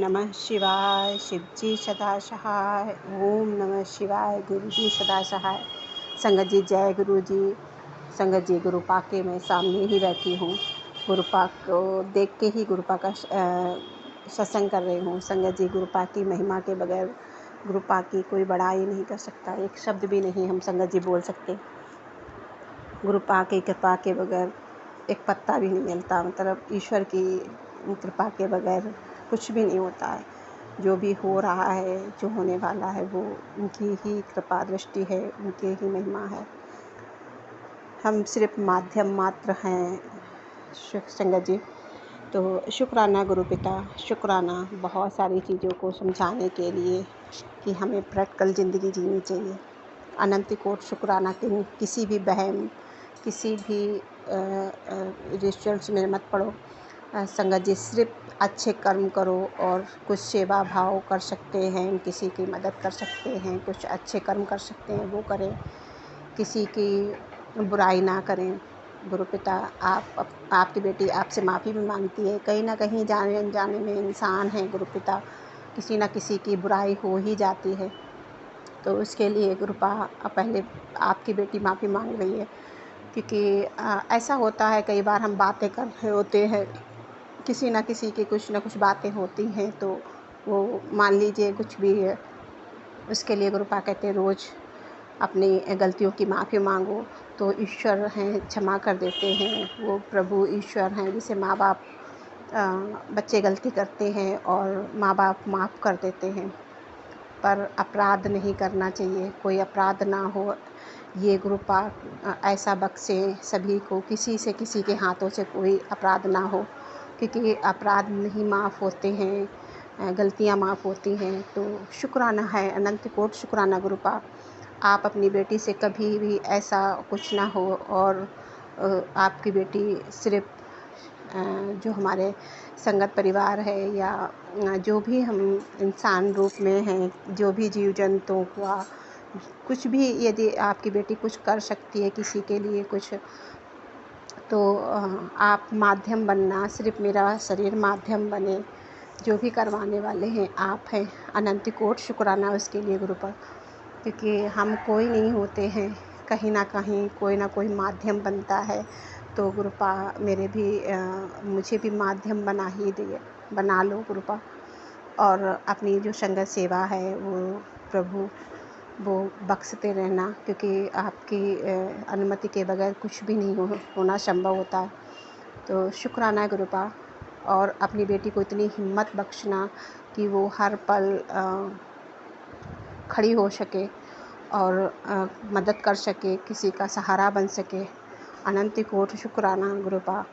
नमः शिवाय। शिव जी सदा सहाय। ओम नमः शिवाय। गुरु जी सदा सहाय। संगत जी जय गुरु जी। संगत जी गुरु पाक के मैं सामने ही बैठी हूँ। गुरु पाक को देख के ही गुरु पाक का सत्संग कर रही हूँ। संगत जी गुरु पाक की महिमा के बगैर गुरु पाक की कोई बड़ाई नहीं कर सकता। एक शब्द भी नहीं हम संगत जी बोल सकते। गुरु पाक की कृपा के बगैर एक पत्ता भी नहीं मिलता। मतलब ईश्वर की कृपा के बगैर कुछ भी नहीं होता है। जो भी हो रहा है, जो होने वाला है, वो उनकी ही कृपा दृष्टि है, उनकी ही महिमा है। हम सिर्फ माध्यम मात्र हैं संगत जी। तो शुक्राना गुरु पिता, शुक्राना बहुत सारी चीज़ों को समझाने के लिए कि हमें प्रैक्टिकल ज़िंदगी जीनी चाहिए। अनंत कोट शुक्राना किसी भी बहम, किसी भी रिचुअल्स में मत पड़ो। संगत जी सिर्फ अच्छे कर्म करो और कुछ सेवा भाव कर सकते हैं, किसी की मदद कर सकते हैं, कुछ अच्छे कर्म कर सकते हैं वो करें, किसी की बुराई ना करें। गुरु पिता आपकी बेटी आपसे माफ़ी भी मांगती है। कहीं ना कहीं जाने अनजाने में इंसान है गुरु पिता, किसी ना किसी की बुराई हो ही जाती है। तो उसके लिए गुरु पहले आपकी बेटी माफ़ी मांग रही है, क्योंकि ऐसा होता है कई बार हम बातें कर रहे होते हैं, किसी ना किसी की कुछ ना कुछ बातें होती हैं, तो वो मान लीजिए कुछ भी है, उसके लिए गुरु कहते हैं रोज़ अपनी गलतियों की माफ़ी मांगो तो ईश्वर हैं क्षमा कर देते हैं। वो प्रभु ईश्वर हैं जिसे माँ बाप बच्चे गलती करते हैं और माँ बाप माफ़ कर देते हैं, पर अपराध नहीं करना चाहिए। कोई अपराध ना हो, ये गुरु पाक ऐसा बख्शे सभी को, किसी से किसी के हाथों से कोई अपराध ना हो, क्योंकि अपराध नहीं माफ़ होते हैं, गलतियाँ माफ़ होती हैं। तो शुक्राना है, अनंत कोट शुक्राना गुरु पाक। आप अपनी बेटी से कभी भी ऐसा कुछ ना हो और आपकी बेटी सिर्फ जो हमारे संगत परिवार है या जो भी हम इंसान रूप में हैं, जो भी जीव जंतुओं का कुछ भी, यदि आपकी बेटी कुछ कर सकती है किसी के लिए कुछ, तो आप माध्यम बनना, सिर्फ मेरा शरीर माध्यम बने। जो भी करवाने वाले हैं आप हैं। अनंत कोट शुक्राना उसके लिए गुरु पर, क्योंकि हम कोई नहीं होते हैं, कहीं ना कहीं कोई ना कोई माध्यम बनता है। तो गुरुपा मुझे भी माध्यम बना लो गुरुपा। और अपनी जो संगत सेवा है वो प्रभु वो बख्शते रहना, क्योंकि आपकी अनुमति के बगैर कुछ भी नहीं होना संभव होता है। तो शुक्राना है गुरुपा। और अपनी बेटी को इतनी हिम्मत बख्शना कि वो हर पल खड़ी हो सके और मदद कर सके, किसी का सहारा बन सके। अनंत कोट शुक्राना गुरुपा।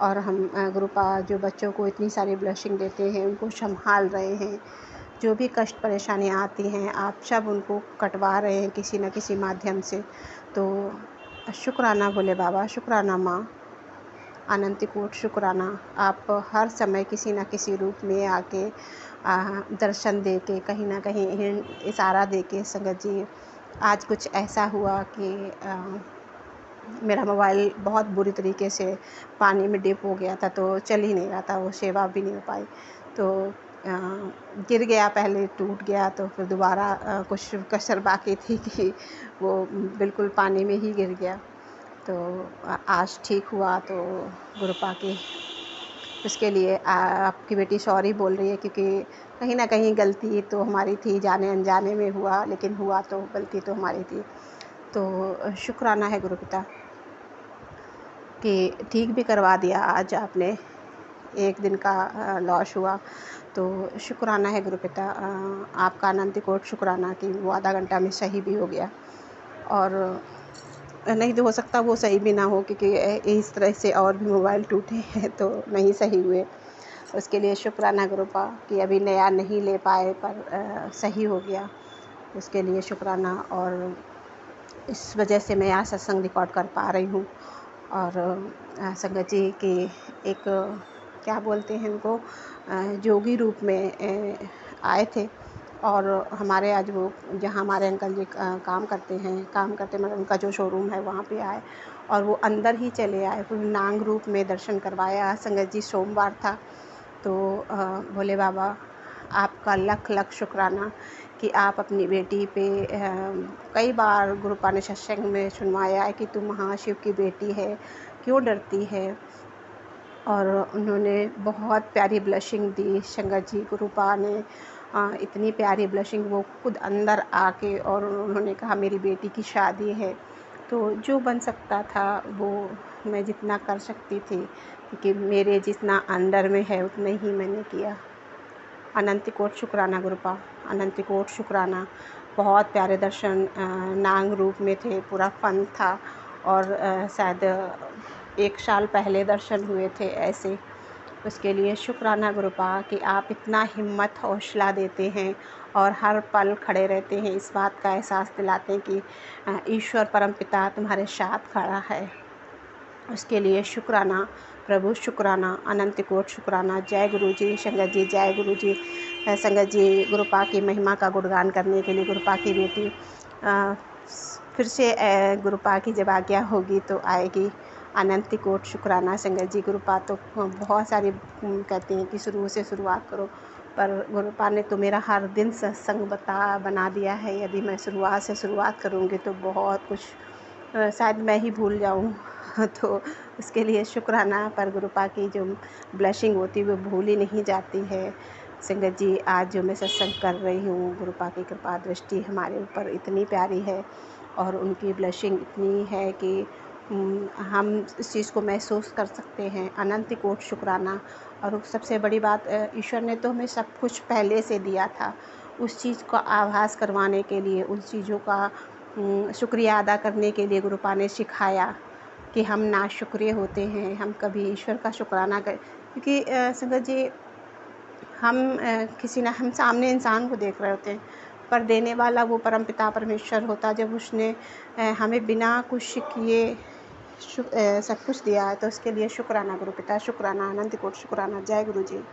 और हम गुरुपा जो बच्चों को इतनी सारी ब्लेसिंग देते हैं, उनको संभाल रहे हैं, जो भी कष्ट परेशानियाँ आती हैं आप सब उनको कटवा रहे हैं किसी न किसी माध्यम से। तो शुक्राना भोले बाबा, शुक्राना माँ। अनंत कोट शुक्राना। आप हर समय किसी न किसी रूप में आके दर्शन दे के, कहीं ना कहीं इशारा दे के, संगत जी आज कुछ ऐसा हुआ कि मेरा मोबाइल बहुत बुरी तरीके से पानी में डिप हो गया था, तो चल ही नहीं रहा था, वो सेवा भी नहीं हो पाई। तो गिर गया, पहले टूट गया, तो फिर दोबारा कुछ कसर बाकी थी कि वो बिल्कुल पानी में ही गिर गया। तो आज ठीक हुआ। तो गुरुपा की उसके लिए आपकी बेटी सॉरी बोल रही है, क्योंकि कहीं ना कहीं गलती तो हमारी थी, जाने अनजाने में हुआ, लेकिन हुआ तो गलती तो हमारी थी। तो शुक्राना है गुरु पिता कि ठीक भी करवा दिया आज आपने, एक दिन का लॉस हुआ। तो शुक्राना है गुरु पिता आपका अनंत कोट शुक्राना कि वो आधा घंटा में सही भी हो गया। और नहीं तो हो सकता वो सही भी ना हो, क्योंकि इस तरह से और भी मोबाइल टूटे हैं तो नहीं सही हुए। उसके लिए शुक्राना गुरुपा कि अभी नया नहीं ले पाए पर सही हो गया, उसके लिए शुक्राना। और इस वजह से मैं यहाँ सत्संग रिकॉर्ड कर पा रही हूँ। और संगत जी की एक क्या बोलते हैं उनको, जोगी रूप में आए थे। और हमारे आज वो जहाँ हमारे अंकल जी काम करते मतलब उनका जो शोरूम है वहाँ पे आए, और वो अंदर ही चले आए, फिर नांग रूप में दर्शन करवाया। संगत जी सोमवार था, तो भोले बाबा आपका लख लख शुक्राना कि आप अपनी बेटी पे कई बार गुरु पा ने सत्संग में सुनवाया है कि तू महाशिव की बेटी है, क्यों डरती है। और उन्होंने बहुत प्यारी ब्लेसिंग दी संगत जी। गुरु पा ने इतनी प्यारी ब्लेसिंग, वो खुद अंदर आके और उन्होंने कहा मेरी बेटी की शादी है, तो जो बन सकता था वो मैं जितना कर सकती थी, क्योंकि मेरे जितना अंडर में है उतना ही मैंने किया। अनंत कोट शुक्राना गुरु पा, अनंत कोट शुक्राना। बहुत प्यारे दर्शन नांग रूप में थे, पूरा फन था। और शायद 1 साल पहले दर्शन हुए थे ऐसे। उसके लिए शुक्राना गुरु पा कि आप इतना हिम्मत हौसला देते हैं और हर पल खड़े रहते हैं, इस बात का एहसास दिलाते हैं कि ईश्वर परमपिता तुम्हारे साथ खड़ा है। उसके लिए शुक्राना प्रभु, शुक्राना अनंत कोट शुक्राना। जय गुरु जी, संगत जी जय गुरु जी। संगत जी गुरु पा की महिमा का गुणगान करने के लिए गुरु पा की बेटी फिर से गुरु पा की जब आज्ञा होगी तो आएगी। अनंत कोट शुक्राना संगत जी। गुरु पा तो बहुत सारी कहते हैं कि शुरू से शुरुआत करो, पर गुरु पा ने तो मेरा हर दिन सत्संग बना दिया है। यदि मैं शुरुआत से शुरुआत करूँगी तो बहुत कुछ शायद मैं ही भूल जाऊँ तो उसके लिए शुक्राना। पर गुरु पा की जो ब्लेसिंग होती है वो भूल ही नहीं जाती है। संगत जी आज जो मैं सत्संग कर रही हूँ, गुरु पा की कृपा दृष्टि हमारे ऊपर इतनी प्यारी है और उनकी ब्लेसिंग इतनी है कि हम इस चीज़ को महसूस कर सकते हैं। अनंत कोट शुक्राना। और सबसे बड़ी बात, ईश्वर ने तो हमें सब कुछ पहले से दिया था, उस चीज़ का आभास करवाने के लिए, उन चीज़ों का शुक्रिया अदा करने के लिए गुरु पा ने सिखाया कि हम नाशुक्रिय होते हैं, हम कभी ईश्वर का शुक्राना करें। क्योंकि संगत जी हम सामने इंसान को देख रहे होते हैं, पर देने वाला वो परमपिता परमेश्वर होता। जब उसने हमें बिना कुछ किए सब कुछ दिया है तो उसके लिए शुक्राना गुरु पिता, शुक्राना अनंत कोट शुक्राना। जय गुरु जी।